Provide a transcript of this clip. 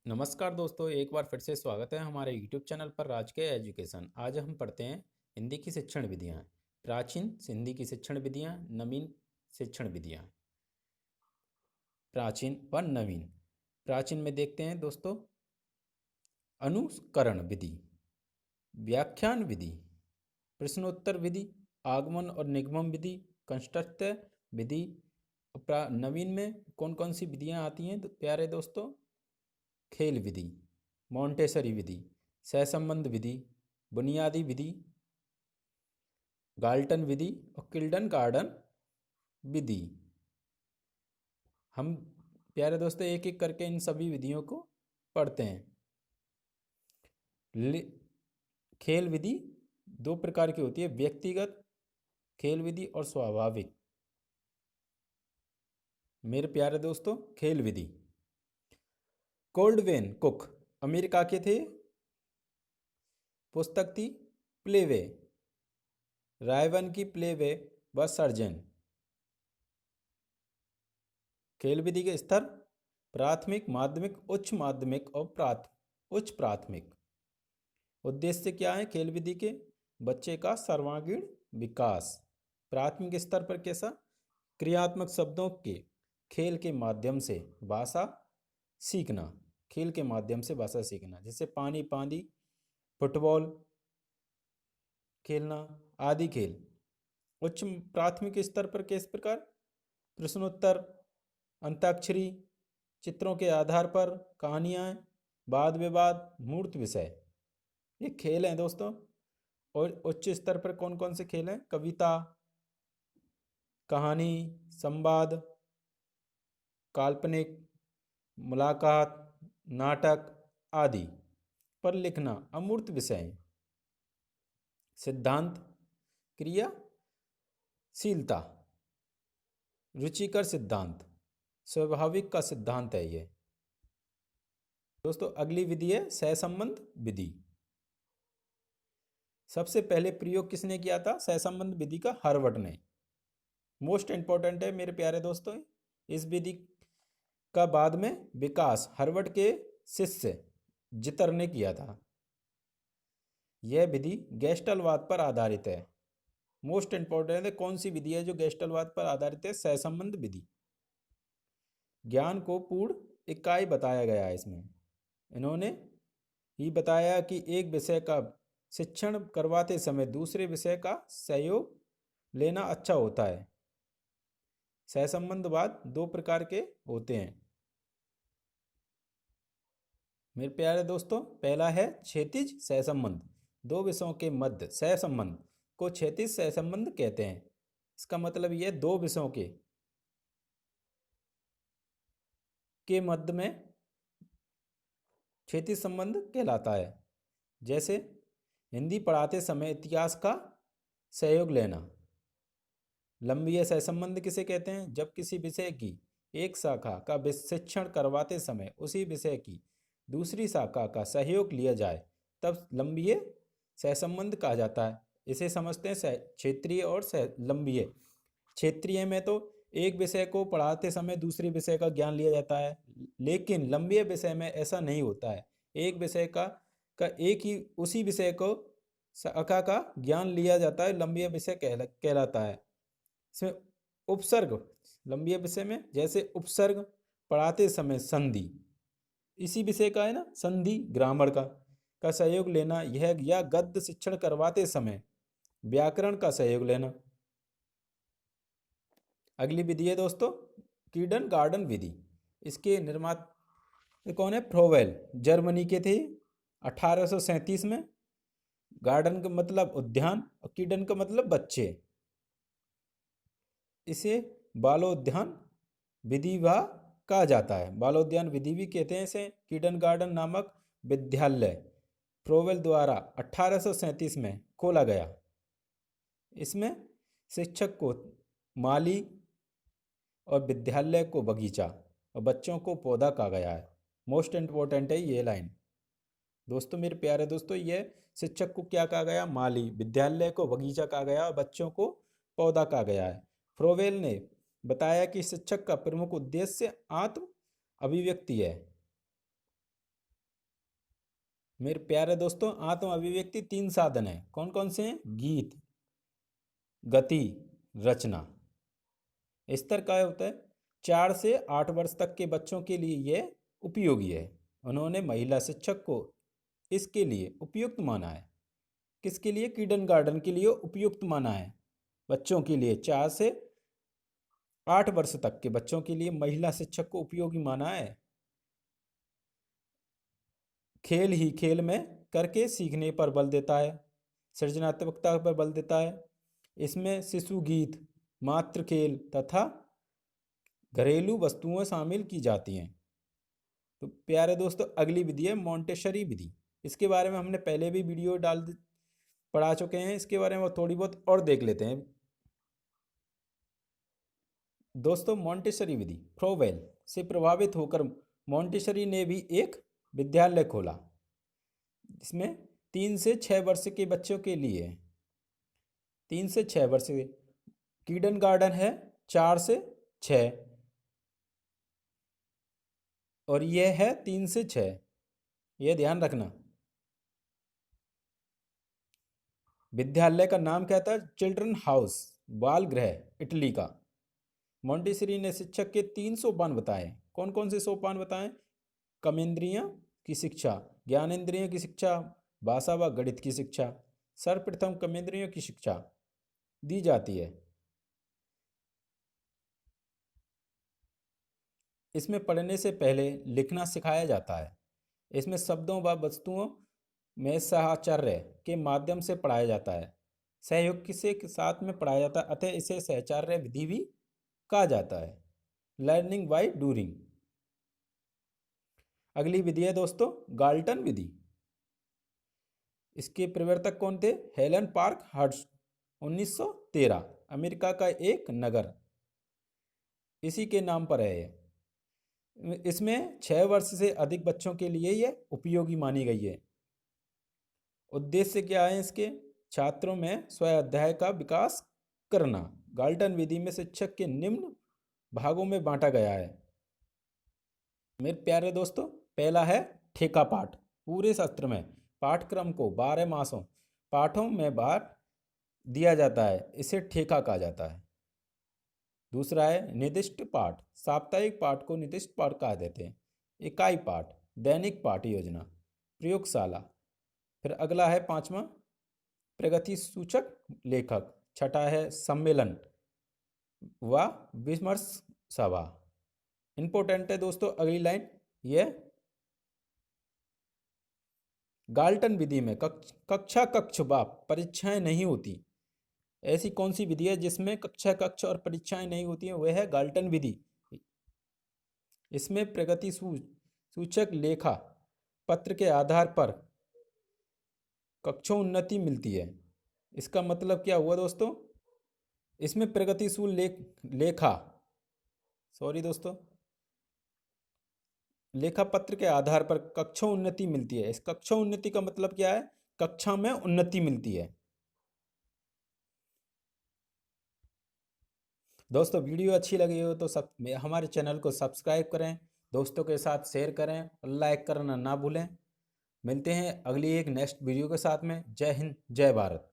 नमस्कार दोस्तों, एक बार फिर से स्वागत है हमारे YouTube चैनल पर राज के एजुकेशन। आज हम पढ़ते हैं हिंदी की शिक्षण विधियाँ। प्राचीन हिंदी की शिक्षण विधियाँ, नवीन शिक्षण विधियाँ। प्राचीन व नवीन। प्राचीन में देखते हैं दोस्तों, अनुकरण विधि, व्याख्यान विधि, प्रश्नोत्तर विधि, आगमन और निगमन विधि, कंस्ट्रक्ट विधि। नवीन में कौन कौन सी विधियाँ आती हैं तो प्यारे दोस्तों? खेल विधि, मॉन्टेसरी विधि, सहसंबंध विधि, बुनियादी विधि, गाल्टन विधि और किल्डन गार्डन विधि। हम प्यारे दोस्तों एक एक करके इन सभी विधियों को पढ़ते हैं। खेल विधि दो प्रकार की होती है, व्यक्तिगत खेल विधि और स्वाभाविक। मेरे प्यारे दोस्तों, खेल विधि, कोल्डवेन कुक अमेरिका के थे। पुस्तक थी प्लेवे, रायवन की प्लेवे व सर्जन। खेल विधि के स्तर प्राथमिक, माध्यमिक, उच्च माध्यमिक और उच्च प्राथमिक। उद्देश्य क्या है खेल विधि के? बच्चे का सर्वांगीण विकास। प्राथमिक स्तर पर कैसा? क्रियात्मक शब्दों के खेल के माध्यम से भाषा सीखना, खेल के माध्यम से भाषा सीखना, जैसे पानी पानी, फुटबॉल खेलना आदि खेल। उच्च प्राथमिक स्तर पर किस प्रकार? प्रश्नोत्तर, अंताक्षरी, चित्रों के आधार पर कहानियाँ, वाद विवाद, मूर्त विषय, ये खेल हैं दोस्तों। और उच्च स्तर पर कौन कौन से खेल हैं? कविता, कहानी, संवाद, काल्पनिक, मुलाकात, नाटक आदि पर लिखना अमूर्त विषय। सिद्धांत, क्रियाशीलता, रुचिकर सिद्धांत, स्वाभाविक का सिद्धांत है ये दोस्तों। अगली विधि है सहसंबंध विधि। सबसे पहले प्रयोग किसने किया था सहसंबंध विधि का? हार्वर्ड ने। मोस्ट इंपॉर्टेंट है मेरे प्यारे दोस्तों। इस विधि का बाद में विकास हार्वर्ड के शिष्य जितर ने किया था। यह विधि गेस्टलवाद पर आधारित है। मोस्ट इंपॉर्टेंट है, कौन सी विधि है जो गेस्टलवाद पर आधारित है? सहसंबंध विधि। ज्ञान को पूर्ण इकाई बताया गया है इसमें। इन्होंने ही बताया कि एक विषय का शिक्षण करवाते समय दूसरे विषय का सहयोग लेना अच्छा होता है। सहसंबंधवाद दो प्रकार के होते हैं मेरे प्यारे दोस्तों। पहला है क्षैतिज सहसंबंध, दो विषयों के मध्य सहसंबंध को क्षैतिज सहसंबंध कहते हैं। इसका मतलब यह दो विषयों के मध्य में क्षैतिज संबंध कहलाता है। जैसे हिंदी पढ़ाते समय इतिहास का सहयोग लेना। लंबीय सहसंबंध किसे कहते हैं? जब किसी विषय की एक शाखा का शिक्षण करवाते समय उसी विषय की दूसरी शाखा का सहयोग लिया जाए तब लंबीय सहसंबंध कहा जाता है। इसे समझते हैं क्षेत्रीय और लंबीय। क्षेत्रीय में तो एक विषय को पढ़ाते समय दूसरे विषय का ज्ञान लिया जाता है, लेकिन लंबीय विषय में ऐसा नहीं होता है। एक विषय का एक ही उसी विषय को शाखा का ज्ञान लिया जाता है, लंबीय विषय कहलाता है। इसमें उपसर्ग, लंबीय विषय में जैसे उपसर्ग पढ़ाते समय संधि, इसी विषय का है ना संधि, ग्रामर का सहयोग लेना। यह या गद्य शिक्षण करवाते समय व्याकरण का सहयोग लेना। अगली विधि है दोस्तों किंडर गार्डन विधि। इसके निर्माता कौन है? फ्रोवेल, जर्मनी के थे। 1837 में। गार्डन का मतलब उद्यान और किंडर का मतलब बच्चे। इसे बालोद्यान विधि व कहा जाता है। बालोद्यान विधि भी कहते हैं इसे। किंडर गार्डन नामक विद्यालय फ्रोवेल द्वारा 1837 में खोला गया। इसमें शिक्षक को माली और विद्यालय को बगीचा और बच्चों को पौधा कहा गया है। मोस्ट इंपॉर्टेंट है ये लाइन दोस्तों। मेरे प्यारे दोस्तों, ये शिक्षक को क्या कहा गया? माली, विद्यालय को बगीचा कहा गया और बच्चों को पौधा कहा गया है। फ्रोवेल ने बताया कि शिक्षक का प्रमुख उद्देश्य आत्म अभिव्यक्ति है। मेरे प्यारे दोस्तों, आत्म अभिव्यक्ति 3 साधन है। कौन कौन से हैं? गीत, गति, रचना। स्तर क्या होता है? 4 से 8 वर्ष तक के बच्चों के लिए यह उपयोगी है। उन्होंने महिला शिक्षक को इसके लिए उपयुक्त माना है। किसके लिए? किंडरगार्टन के लिए उपयुक्त माना है। बच्चों के लिए 4 से 8 वर्ष तक के बच्चों के लिए महिला शिक्षक को उपयोगी माना है। खेल ही खेल में करके सीखने पर बल देता है, सृजनात्मकता पर बल देता है। इसमें शिशु गीत, मातृ खेल तथा घरेलू वस्तुएं शामिल की जाती हैं। तो प्यारे दोस्तों, अगली विधि है मोंटेसरी विधि। इसके बारे में हमने पहले भी वीडियो पढ़ा चुके हैं। इसके बारे में थोड़ी बहुत और देख लेते हैं। दोस्तों, मोंटेसरी विधि फ्रोवेल से प्रभावित होकर मोंटेसरी ने भी एक विद्यालय खोला। इसमें 3 से 6 वर्ष के बच्चों के लिए 3 से 6 वर्ष के। किंडरगार्टन है 4 से 6 और यह है 3 से 6। यह ध्यान रखना। विद्यालय का नाम क्या था? चिल्ड्रन हाउस, बाल गृह, इटली का। मोंटेसरी ने शिक्षक के 3 सोपान बताए। कौन कौन से सोपान बताएं? कर्मेंद्रियों की शिक्षा, ज्ञानेंद्रियों की शिक्षा, भाषा व गणित की शिक्षा। सर्वप्रथम कर्मेंद्रियों की शिक्षा दी जाती है। इसमें पढ़ने से पहले लिखना सिखाया जाता है। इसमें शब्दों व वस्तुओं में साहचर्य के माध्यम से पढ़ाया जाता है। सहयोग के साथ में पढ़ाया जाता है, अतः इसे सहचार्य विधि भी कहा जाता है। Learning by doing. अगली विधि है दोस्तों गाल्टन विधि। इसके प्रवर्तक कौन थे? हेलन पार्क हर्ट्ज, 1913, अमेरिका का एक नगर, इसी के नाम पर है ये। इसमें 6 वर्ष से अधिक बच्चों के लिए यह उपयोगी मानी गई है। उद्देश्य क्या है इसके? छात्रों में स्वाध्याय का विकास करना। गाल्टन विधि में शिक्षक के निम्न भागों में बांटा गया है। मेरे प्यारे दोस्तों, पहला है ठेका पाठ। पूरे सत्र में पाठ्यक्रम को 12 मासों पाठों में बांट दिया जाता है, इसे ठेका कहा जाता है। दूसरा है निर्दिष्ट पाठ। साप्ताहिक पाठ को निर्दिष्ट पाठ कहा देते हैं। इकाई पाठ, दैनिक पाठ योजना, प्रयोगशाला। फिर अगला है 5वां प्रगति सूचक लेखक। छठा है सम्मेलन व विमर्श सभा। इंपॉर्टेंट है दोस्तों अगली लाइन, यह गाल्टन विधि में कक्षा कक्ष व परीक्षाएं नहीं होती। ऐसी कौन सी विधि है जिसमें कक्षा कक्ष और परीक्षाएं नहीं होती हैं? वह है गाल्टन विधि। इसमें प्रगति सूचक लेखा पत्र के आधार पर कक्षोन्नति मिलती है। इसका मतलब क्या हुआ दोस्तों? इसमें प्रगतिशील लेखा दोस्तों लेखा पत्र के आधार पर कक्षोन्नति मिलती है। इस कक्षोन्नति का मतलब क्या है? कक्षा में उन्नति मिलती है। दोस्तों, वीडियो अच्छी लगी हो तो हमारे चैनल को सब्सक्राइब करें, दोस्तों के साथ शेयर करें और लाइक करना ना भूलें। मिलते हैं अगली एक नेक्स्ट वीडियो के साथ में। जय हिंद, जय भारत।